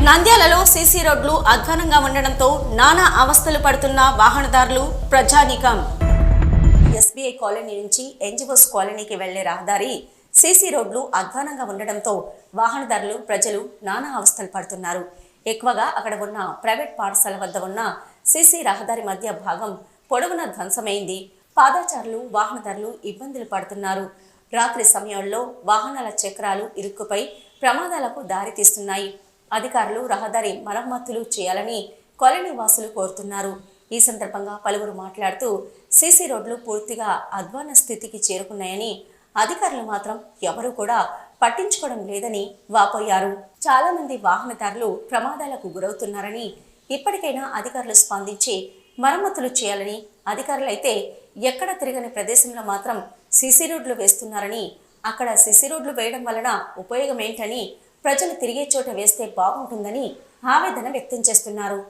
నంద్యాలలో సీసీ రోడ్లు అధ్వానంగా ఉండడంతో నానా అవస్థలు పడుతున్న వాహనదారులు ప్రజానీకం. ఎస్బీఐ కాలనీ నుంచి ఎన్జిఓస్ కాలనీకి వెళ్లే రహదారి సీసీ రోడ్లు అధ్వానంగా ఉండడంతో వాహనదారులు ప్రజలు నానా అవస్థలు పడుతున్నారు. ఎక్కువగా అక్కడ ఉన్న ప్రైవేట్ పాఠశాల వద్ద ఉన్న సీసీ రహదారి మధ్య భాగం పొడవున ధ్వంసమైంది. పాదచారులు వాహనదారులు ఇబ్బందులు పడుతున్నారు. రాత్రి సమయంలో వాహనాల చక్రాలు ఇరుక్కుపై ప్రమాదాలకు దారితీస్తున్నాయి. అధికారులు రహదారి మరమ్మతులు చేయాలని కాలనీ వాసులు కోరుతున్నారు. ఈ సందర్భంగా పలువురు మాట్లాడుతూ సీసీ రోడ్లు పూర్తిగా అధ్వాన స్థితికి చేరుకున్నాయని, అధికారులు మాత్రం ఎవరూ కూడా పట్టించుకోవడం లేదని వాపోయారు. చాలా మంది వాహనదారులు ప్రమాదాలకు గురవుతున్నారని, ఇప్పటికైనా అధికారులు స్పందించి మరమ్మతులు చేయాలని, అధికారులైతే ఎక్కడ తిరగని ప్రదేశంలో మాత్రం సీసీ రోడ్లు వేస్తున్నారని, అక్కడ సీసీ రోడ్లు వేయడం వలన ఉపయోగం ఏంటని, ప్రజలు తిరిగే చోట వేస్తే బాగుంటుందని ఆవేదన వ్యక్తం చేస్తున్నారు.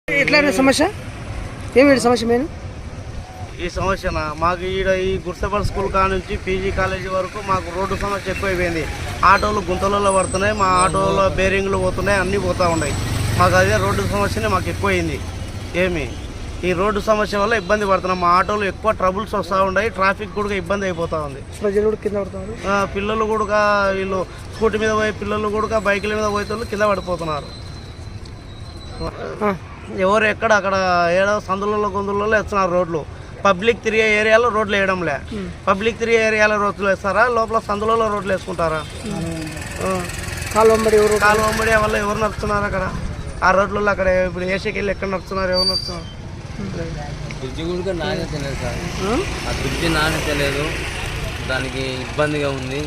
ఎట్లా సమస్య ఏమిటి సమస్య? మేము ఈ సమస్య మాకు ఈ గుర్సపల్ స్కూల్ కా నుంచి పీజీ కాలేజీ వరకు మాకు రోడ్డు సమస్య ఎక్కువైపోయింది. ఆటోలు గుంతలలో పడుతున్నాయి, మా ఆటోలో బేరింగ్లు పోతున్నాయి, అన్నీ పోతూ ఉన్నాయి. మాకు అదే రోడ్డు సమస్యనే మాకు ఎక్కువైంది. ఈ రోడ్డు సమస్య వల్ల ఇబ్బంది పడుతున్నాం. మా ఆటోలు ఎక్కువ ట్రబుల్స్ వస్తూ ఉన్నాయి, ట్రాఫిక్ కూడా ఇబ్బంది అయిపోతూ ఉంది. ప్రజలు కూడా కింద పడుతున్నారు, పిల్లలు కూడా వీళ్ళు స్కూటీ మీద పోయి పిల్లలు కూడా బైకుల మీద పోతే కింద పడిపోతున్నారు. ఎవరు ఎక్కడ అక్కడ ఏడో సందులలో గొంతులలో వేస్తున్నారు రోడ్లు. పబ్లిక్ తిరిగే ఏరియాలో రోడ్లు వేయడంలే. పబ్లిక్ తిరిగే ఏరియాలో రోడ్లు వేస్తారా, లోపల సందులలో రోడ్లు వేసుకుంటారా? కాలువమ్మడి వల్ల ఎవరు నడుస్తున్నారు అక్కడ ఆ రోడ్లలో? అక్కడ ఇప్పుడు ఏసీకి వెళ్ళి ఎక్కడ నడుస్తున్నారు, ఎవరు నడుస్తున్నారు? బ్రిడ్జి కూడా నాణ్యత లేదు సార్. ఆ బ్రిడ్జి నాణ్యత లేదు, దానికి ఇబ్బందిగా ఉంది.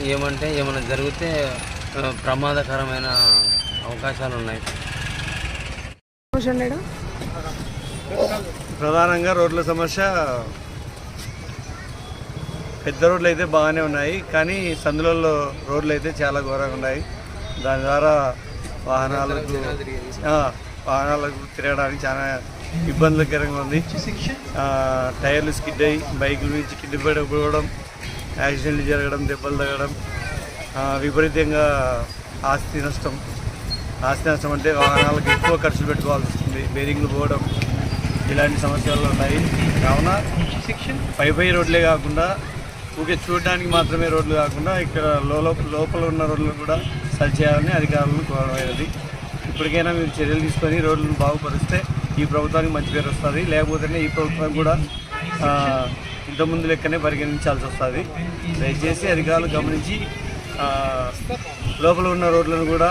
ఏమైనా జరిగితే ప్రమాదకరమైన అవకాశాలు ఉన్నాయి. ప్రధానంగా రోడ్ల సమస్య, పెద్ద రోడ్లు అయితే బాగానే ఉన్నాయి, కానీ సందులలో రోడ్లు అయితే చాలా ఘోరంగా ఉన్నాయి. దాని ద్వారా వాహనాలకు తిరగడానికి చాలా ఇబ్బందికరంగా ఉంది. టైర్లు స్కిడ్ అయ్యి బైకుల నుంచి కింద పడిపోవడం, యాక్సిడెంట్లు జరగడం, దెబ్బలు తగ్గడం, విపరీతంగా ఆస్తి నష్టం అంటే వాహనాలకు ఎక్కువ ఖర్చులు పెట్టుకోవాల్సి వస్తుంది. బేరింగ్లు పోవడం, ఇలాంటి సమస్యలు ఉన్నాయి. కావున పై రోడ్లే కాకుండా ఊకే చూడడానికి మాత్రమే రోడ్లు కాకుండా ఇక్కడ లోపల ఉన్న రోడ్లను కూడా సరి చేయాలని అధికారులను కోరమైనది. ఇప్పటికైనా మీరు చర్యలు తీసుకొని రోడ్లను బాగుపరిస్తే ఈ ప్రభుత్వానికి మంచి పేరు వస్తుంది. లేకపోతేనే ఈ ప్రభుత్వం కూడా ఇంతకుముందు లెక్కనే పరిగణించాల్సి వస్తుంది. దయచేసి అధికారులు గమనించి లోపల ఉన్న రోడ్లను కూడా